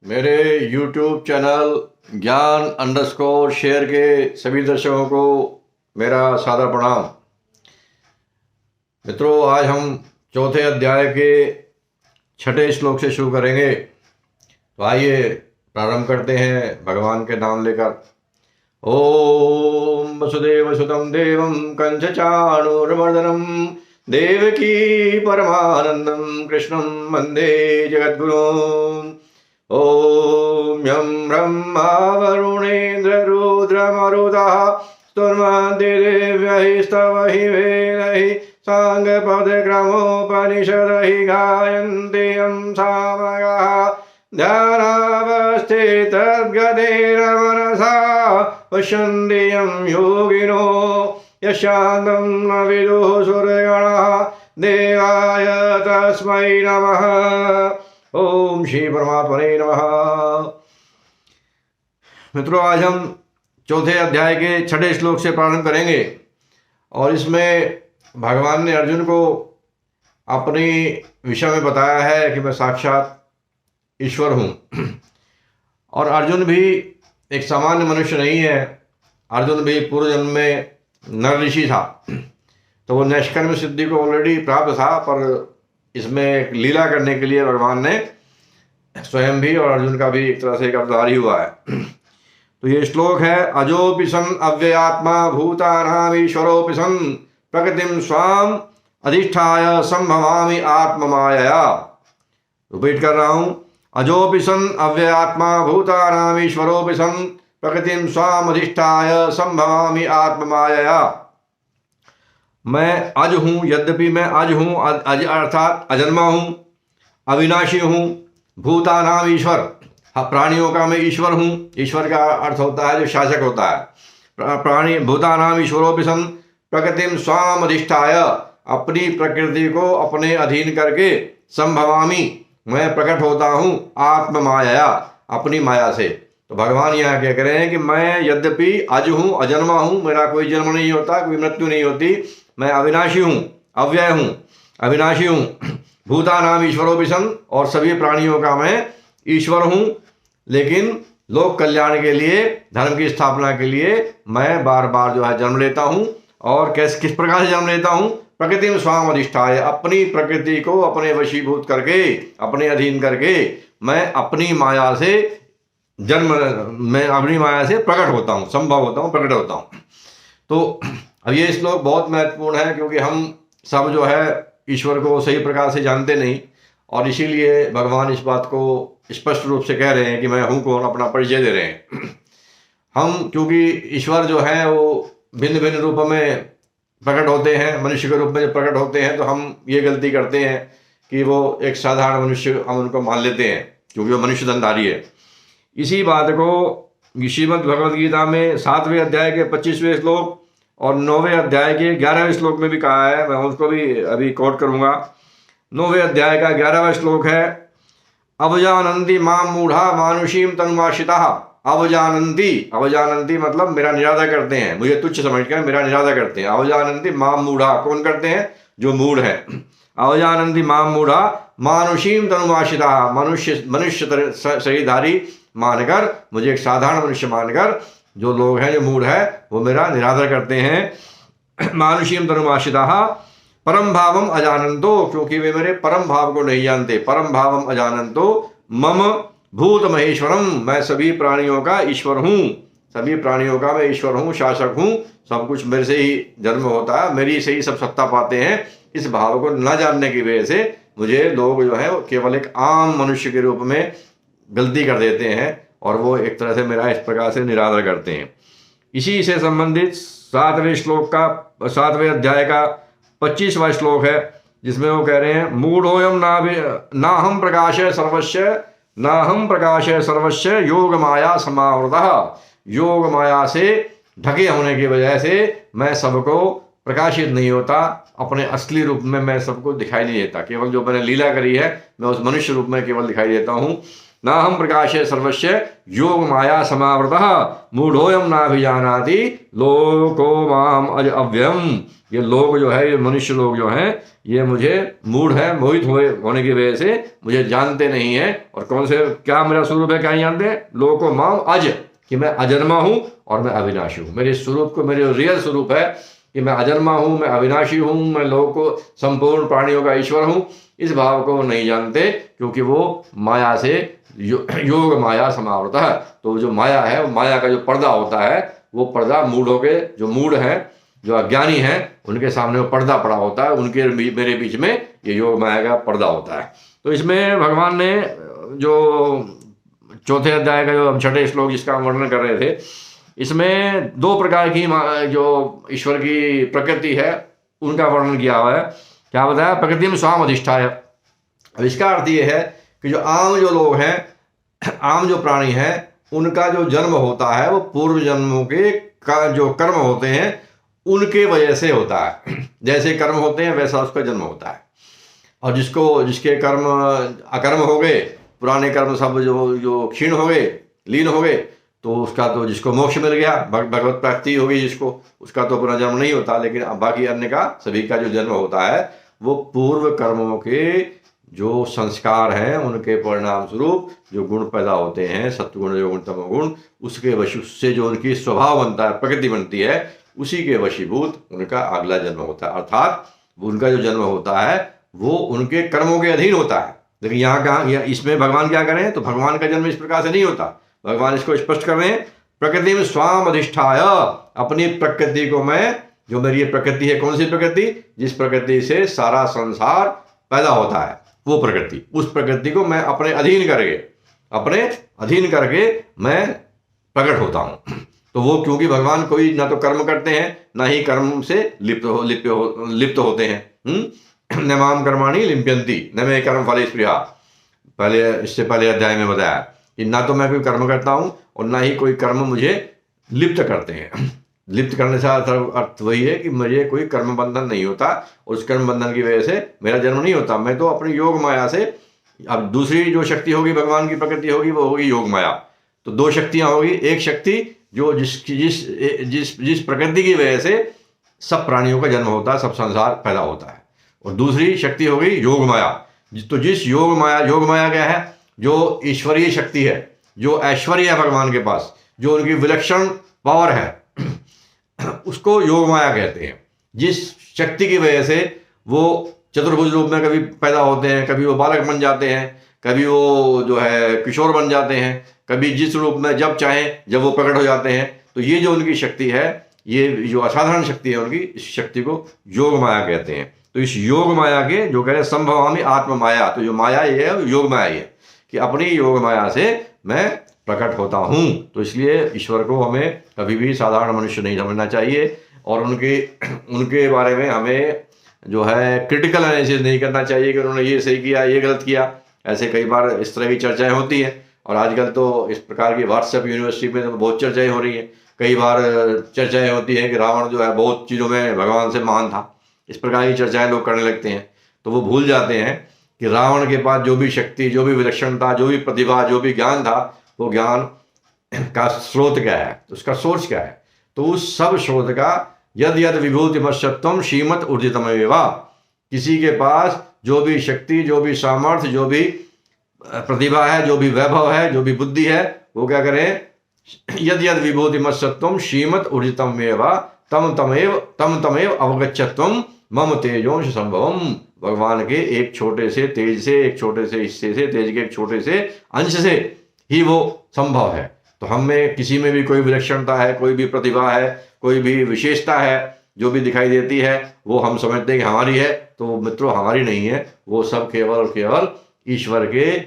मेरे YouTube channel ज्ञान underscore share के सभी दर्शकों को मेरा सादर प्रणाम। मित्रों, आज हम चौथे अध्याय के छठे श्लोक से शुरू करेंगे। तो आइए प्रारंभ करते हैं भगवान के नाम लेकर। ओम वसुदेव सुतं देवं कंसचाणूरमर्दनं देवकी परमानंदं कृष्णं वंदे जगद्गुरुम्। ओम यं ब्रह्मा वरुणेन्द्र रुद्रमरुतः स्तुर्मन्ति स्तवहि वेदैः साङ्गपदक्रमोपनिषदहि गायन्ति यं सामगाः ध्यानावस्थितद्गतेर्मनसा पश्यन्ति यं योगिनो यशान्तं न विदुः सुरगणाः देवाय तस्मै नमः। ओम श्री परमात्मने नमः। मित्रों, आज हम चौथे अध्याय के छठे श्लोक से प्रारंभ करेंगे और इसमें भगवान ने अर्जुन को अपनी विषय में बताया है कि मैं साक्षात ईश्वर हूँ। और अर्जुन भी एक सामान्य मनुष्य नहीं है। अर्जुन भी पूर्व जन्म में नर ऋषि था, तो वो नैष्कर्म सिद्धि को ऑलरेडी प्राप्त था, पर इसमें एक लीला करने के लिए भगवान ने स्वयं भी और अर्जुन का भी एक तरह से एक अवतार ही हुआ है। तो ये श्लोक है, अजोपि सन् अव्ययात्मा भूतानां ईश्वरोऽपि सन् प्रकृतिं स्वाम अधिष्ठाय संभवामि आत्ममायया। रिपीट कर रहा हूं, अजोपि सन् अव्ययात्मा भूतानां ईश्वरोऽपि सन् प्रकृतिं स्वाम अधिष्ठाय संभवामि आत्ममायया। मैं अज हूँ, यद्यपि मैं अज हूँ, अज अर्थात अजन्मा हूँ, अविनाशी हूँ, भूतानाम ईश्वर, प्राणियों का मैं ईश्वर हूँ। ईश्वर का अर्थ होता है जो शासक होता है। प्राणी भूतानाम ईश्वरोऽपि सन् प्रकृतिं स्वाम अधिष्ठाय, अपनी प्रकृति को अपने अधीन करके, संभवामि, मैं प्रकट होता हूँ, आत्म माया, अपनी माया से। तो भगवान यहाँ क्या कह रहे हैं कि मैं यद्यपि अज हूँ, अजन्मा हूँ, मेरा कोई जन्म नहीं होता, कोई मृत्यु नहीं होती, मैं अविनाशी हूँ, अव्यय हूँ, अविनाशी हूँ, भूतानाम ईश्वरोऽपि सन्, और सभी प्राणियों का मैं ईश्वर हूँ। लेकिन लोक कल्याण के लिए, धर्म की स्थापना के लिए मैं बार बार जो है जन्म लेता हूँ। और किस प्रकार से जन्म लेता हूँ? प्रकृति में स्वाम अधिष्ठाय, अपनी प्रकृति को अपने वशीभूत करके, अपने अधीन करके मैं अपनी माया से मैं अपनी माया से प्रकट होता हूँ, संभव होता हूँ, प्रकट होता हूँ। तो अब ये श्लोक बहुत महत्वपूर्ण है, क्योंकि हम सब जो है ईश्वर को सही प्रकार से जानते नहीं, और इसीलिए भगवान इस बात को स्पष्ट रूप से कह रहे हैं कि मैं हूँ कौन, अपना परिचय दे रहे हैं। हम क्योंकि ईश्वर जो है वो भिन्न भिन्न रूपों में प्रकट होते हैं, मनुष्य के रूप में जब प्रकट होते हैं तो हम ये गलती करते हैं कि वो एक साधारण मनुष्य हम उनको मान लेते हैं, क्योंकि वो मनुष्य धनधारी है। इसी बात को श्रीमद् भगवद गीता में 7वें अध्याय के 25वें श्लोक और 9वें अध्याय के 11वें श्लोक में भी कहा है। मैं उसको भी अभी कोट करूंगा। 9वें अध्याय का 11वां श्लोक है, अवजानन्ति मां मूढ़ा मानुषीम तनुमाश्रिताः। अवजानन्ति मतलब मेरा निरादर करते हैं, मुझे तुच्छ समझकर मेरा निरादर करते हैं। अवजानन्ति मां मूढ़ा, कौन करते हैं? जो मूढ़ है। अवजानन्ति मां मूढ़ा मानुषीम तनुमाश्रिताः, मनुष्य शरीरधारी मानकर, मुझे एक साधारण मनुष्य मानकर जो लोग हैं, जो मूढ़ है, वो मेरा निरादर करते हैं। मानुषीम तनुमाश्रिताः परम भावम अजानन्तो, क्योंकि वे मेरे परम भाव को नहीं जानते। परम भावम अजानन्तो मम भूत महेश्वरम, मैं सभी प्राणियों का ईश्वर हूँ, सभी प्राणियों का मैं ईश्वर हूँ, शासक हूँ। सब कुछ मेरे से ही जन्म होता है, मेरी से ही सब सत्ता पाते हैं। इस भाव को न जानने की वजह से मुझे लोग जो है केवल एक आम मनुष्य के रूप में गलती कर देते हैं, और वो एक तरह से मेरा इस प्रकार से निरादर करते हैं। इसी से संबंधित 7वें अध्याय का 25वां श्लोक है, जिसमें वो कह रहे हैं, मूढ़ोऽयं नाहं प्रकाशय सर्वस्य योग माया समावृतः। योग माया से ढके होने की वजह से मैं सबको प्रकाशित नहीं होता, अपने असली रूप में मैं सबको दिखाई नहीं देता। केवल जो मैंने लीला करी है, मैं उस मनुष्य रूप में केवल दिखाई देता हूँ। ना हम प्रकाशे सर्वस्य योग माया समावृतः मूढ़ोयम नाभिजानाति लोको माम अज अव्ययम। ये लोग जो है, ये मनुष्य लोग जो हैं, ये मुझे मूढ़ है, मोहित होने की वजह से मुझे जानते नहीं है। और कौन से, क्या मेरा स्वरूप है, क्या नहीं जानते हैं? लोको माम अज, कि मैं अजन्मा हूं और मैं अविनाशी हूं। मेरे स्वरूप को, मेरे रियल स्वरूप है कि मैं अजन्मा हूं, मैं अविनाशी हूं, मैं लोगों को, संपूर्ण प्राणियों का ईश्वर हूं। इस भाव को नहीं जानते, क्योंकि वो माया से योग माया समावृत है। तो जो माया है, वो माया का जो पर्दा होता है, वो पर्दा मूढ़ों के, जो मूढ़ हैं, जो अज्ञानी हैं, उनके सामने वो पर्दा पड़ा होता है। उनके मेरे बीच में ये योग माया का पर्दा होता है। तो इसमें भगवान ने जो चौथे अध्याय का जो हम छठे श्लोक जिसका हम वर्णन कर रहे थे, इसमें दो प्रकार की जो ईश्वर की प्रकृति है उनका वर्णन किया हुआ है। क्या बताया? प्रकृति में स्वाम अधिष्ठाय। अब इसका अर्थ ये है कि जो आम जो लोग हैं, आम जो प्राणी हैं, उनका जो जन्म होता है वो पूर्व जन्मों के जो कर्म होते हैं उनके वजह से होता है। जैसे कर्म होते हैं वैसा उसका जन्म होता है। और जिसके कर्म अकर्म हो गए, पुराने कर्म सब जो क्षीण हो गए, लीन हो गए, तो उसका तो, जिसको मोक्ष मिल गया, भगवत प्राप्ति हो गई जिसको, उसका तो पुनर्जन्म नहीं होता। लेकिन बाकी अन्य का, सभी का जो जन्म होता है वो पूर्व कर्मों के जो संस्कार हैं उनके परिणाम स्वरूप जो गुण पैदा होते हैं, सत्वगुण, रजोगुण, तमोगुण, उसके उससे जो उनकी स्वभाव बनता है, प्रकृति बनती है, उसी के वशीभूत उनका अगला जन्म होता है। अर्थात उनका जो जन्म होता है वो उनके कर्मों के अधीन होता है। लेकिन यहाँ कहाँ, इसमें भगवान क्या करें? तो भगवान का जन्म इस प्रकार से नहीं होता। भगवान इसको स्पष्ट कर रहे हैं, प्रकृति में स्वाम अधिष्ठाय, अपनी प्रकृति को मैं, जो मेरी ये प्रकृति है, कौन सी प्रकृति? जिस प्रकृति से सारा संसार पैदा होता है, वो प्रकृति, उस प्रकृति को मैं अपने अधीन करके मैं प्रकट होता हूं। तो वो, क्योंकि भगवान कोई ना तो कर्म करते हैं, ना ही कर्म से लिप्त होते हैं। न माम कर्माणि लिप्यन्ति न मे कर्म फले स्पृहा। पहले, इससे पहले अध्याय में बताया कि ना तो मैं कोई कर्म करता हूं और ना ही कोई कर्म मुझे लिप्त करते हैं। लिप्त करने से अर्थ वही है कि मुझे कोई कर्म बंधन नहीं होता, और उस कर्म बंधन की वजह से मेरा जन्म नहीं होता। मैं तो अपनी योग माया से, अब दूसरी जो शक्ति होगी, भगवान की प्रकृति होगी, वो होगी योग माया। तो दो शक्तियां होगी। एक शक्ति जो जिस प्रकृति की वजह से सब प्राणियों का जन्म होता है, सब संसार पैदा होता है, और दूसरी शक्ति होगी योग माया। तो जिस योग माया क्या है? जो ईश्वरीय शक्ति है, जो ऐश्वर्य है भगवान के पास, जो उनकी विलक्षण पावर है, उसको योग माया कहते हैं। जिस शक्ति की वजह से वो चतुर्भुज रूप में कभी पैदा होते हैं, कभी वो बालक बन जाते हैं, कभी वो जो है किशोर बन जाते हैं, कभी जिस रूप में जब चाहें जब वो प्रकट हो जाते हैं। तो ये जो उनकी शक्ति है, ये जो असाधारण शक्ति है उनकी, इस शक्ति को योग माया कहते हैं। तो इस योग माया के जो कह रहे संभवामि आत्म माया, तो जो माया ये है, योग माया ये है कि अपनी योग माया से मैं प्रकट होता हूं। तो इसलिए ईश्वर को हमें कभी भी साधारण मनुष्य नहीं समझना चाहिए, और उनके बारे में हमें जो है क्रिटिकल एनालिसिस नहीं करना चाहिए कि उन्होंने ये सही किया, ये गलत किया। ऐसे कई बार इस तरह की चर्चाएं होती हैं, और आजकल तो इस प्रकार की व्हाट्सएप यूनिवर्सिटी में तो बहुत चर्चाएं हो रही हैं। कई बार चर्चाएं होती हैं कि रावण जो है बहुत चीज़ों में भगवान से महान था। इस प्रकार की चर्चाएं लोग करने लगते हैं, तो वो भूल जाते हैं कि रावण के पास जो भी शक्ति, जो भी विलक्षणता, जो भी प्रतिभा, जो भी ज्ञान था, वो ज्ञान का स्रोत क्या है, उसका सोर्स क्या है? तो उस सब स्रोत का यद यद विभूतिमत्सत्वम श्रीमत ऊर्जितमेवा, किसी के पास जो भी शक्ति, जो भी सामर्थ्य, जो भी प्रतिभा है, जो भी वैभव है, जो भी बुद्धि है, वो क्या करें? यद यद विभूतिमत्सत्वम श्रीमत ऊर्जितमेवा तम तमेव अवगच्छत्वम मम तेजोंश संभवम। भगवान के एक छोटे से तेज से, एक छोटे से हिस्से से, तेज के एक छोटे से अंश से ही वो संभव है। तो हम में किसी में भी कोई विलक्षणता है, कोई भी प्रतिभा है, कोई भी विशेषता है जो भी दिखाई देती है, वो हम समझते हैं कि हमारी है। तो मित्रों, हमारी नहीं है, वो सब केवल और केवल ईश्वर के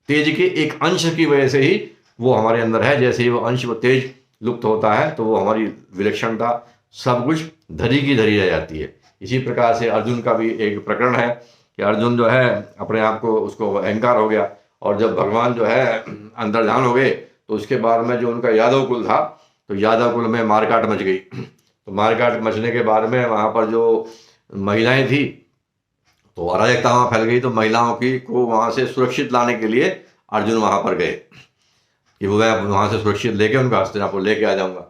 तेज के एक अंश की वजह से ही वो हमारे अंदर है। जैसे ही वो अंश, वो तेज लुप्त होता है, तो वो हमारी विलक्षणता सब कुछ धरी की धरी रह जाती है। इसी प्रकार से अर्जुन का भी एक प्रकरण है कि अर्जुन जो है अपने आप को, उसको अहंकार हो गया, और जब भगवान जो है अंतर्धान हो गए, तो उसके बाद में जो उनका यादव कुल था, तो यादव कुल में मारकाट मच गई। तो मारकाट मचने के बाद में वहाँ पर जो महिलाएं थी, तो अराजकता वहाँ फैल गई। तो महिलाओं की को वहाँ से सुरक्षित लाने के लिए अर्जुन वहाँ पर गए कि वो मैं वहाँ से सुरक्षित लेके उनको हस्तिनापुर लेके आ जाऊँगा।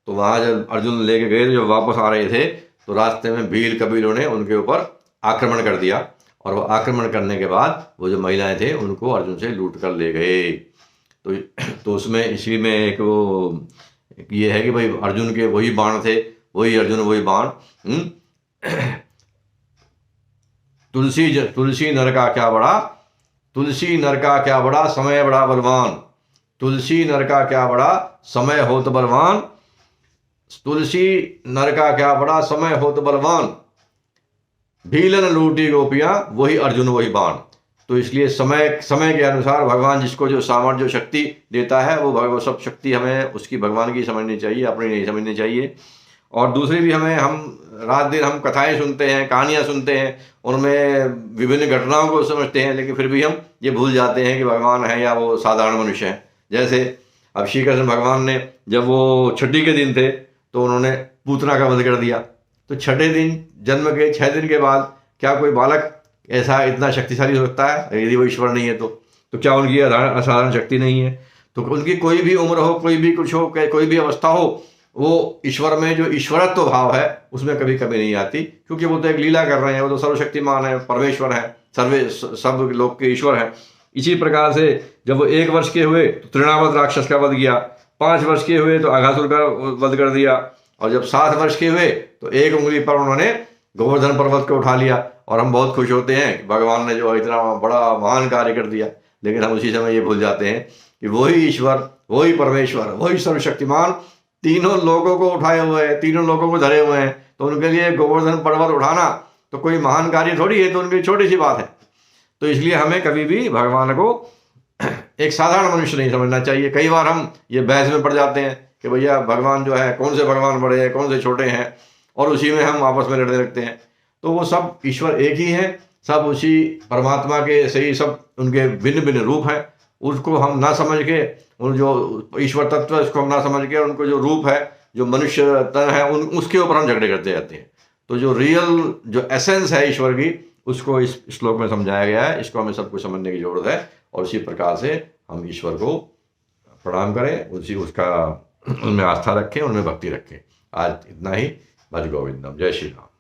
तो वहाँ जब अर्जुन लेके गए, तो जब वापस आ रहे थे तो रास्ते में भील कबीलों ने उनके ऊपर आक्रमण कर दिया, और वो आक्रमण करने के बाद वो जो महिलाएं थे उनको अर्जुन से लूट कर ले गए। तो उसमें इसी में एक वो ये है कि भाई अर्जुन के वही बाण थे, वही अर्जुन वही बाण। तुलसी नर का क्या बड़ा, तुलसी नर का क्या बड़ा, समय बड़ा बलवान। तुलसी नर का क्या बड़ा, समय होत बलवान। तुलसी नर का क्या बड़ा, समय होत बलवान। भीलन लूटी गोपियां, वही अर्जुन वही बाण। तो इसलिए समय के अनुसार भगवान जिसको जो सामर्थ्य जो शक्ति देता है, वो सब शक्ति हमें उसकी भगवान की समझनी चाहिए, अपनी नहीं समझनी चाहिए। और दूसरी भी हम रात दिन हम कथाएं सुनते हैं, कहानियां सुनते हैं, उनमें विभिन्न घटनाओं को समझते हैं, लेकिन फिर भी हम ये भूल जाते हैं कि भगवान है या वो साधारण मनुष्य हैं। जैसे अब श्री कृष्ण भगवान ने जब वो छठी के दिन थे तो उन्होंने पूतना का वध कर दिया। तो छठे दिन, जन्म के 6 दिन के बाद क्या कोई बालक ऐसा इतना शक्तिशाली हो सकता है? यदि वो ईश्वर नहीं है तो क्या उनकी असाधारण शक्ति नहीं है? तो उनकी कोई भी उम्र हो, कोई भी कुछ हो, कोई भी अवस्था हो, वो ईश्वर में जो ईश्वरत्व भाव है उसमें कभी कभी नहीं आती, क्योंकि वो तो एक लीला कर रहे हैं, वो तो सर्वशक्तिमान है, परमेश्वर है, सब लोग के ईश्वर है। इसी प्रकार से जब वो 1 वर्ष के हुए तो तृणावत राक्षस का वध किया, 5 वर्ष के हुए तो अघासुर का वध कर दिया, और जब 7 वर्ष के हुए तो 1 उंगली पर उन्होंने गोवर्धन पर्वत को उठा लिया। और हम बहुत खुश होते हैं कि भगवान ने जो इतना बड़ा महान कार्य कर दिया, लेकिन हम उसी समय ये भूल जाते हैं कि वही ईश्वर, वही परमेश्वर, वही सर्वशक्तिमान तीनों लोगों को उठाए हुए हैं, तीनों लोगों को धरे हुए हैं। तो उनके लिए गोवर्धन पर्वत उठाना तो कोई महान कार्य थोड़ी है, तो उनकी छोटी सी बात है। तो इसलिए हमें कभी भी भगवान को एक साधारण मनुष्य नहीं समझना चाहिए। कई बार हम ये बहस में पड़ जाते हैं कि भैया भगवान जो है, कौन से भगवान बड़े हैं, कौन से छोटे हैं, और उसी में हम आपस में लड़ने लगते हैं। तो वो सब ईश्वर एक ही है, सब उसी परमात्मा के सही, सब उनके भिन्न भिन्न रूप हैं। उसको हम ना समझ के, उन जो ईश्वर तत्व है उसको हम ना समझ के, उनको जो रूप है, जो मनुष्य तन है, उसके ऊपर हम झगड़े करते रहते हैं। तो जो रियल जो एसेंस है ईश्वर की, उसको इस श्लोक में समझाया गया है। इसको हमें सबको समझने की जरूरत है, और उसी प्रकार से हम ईश्वर को प्रणाम करें, उसका उनमें आस्था रखें, उनमें भक्ति रखें। आज इतना ही। भज गोविंदम। जय श्री राम।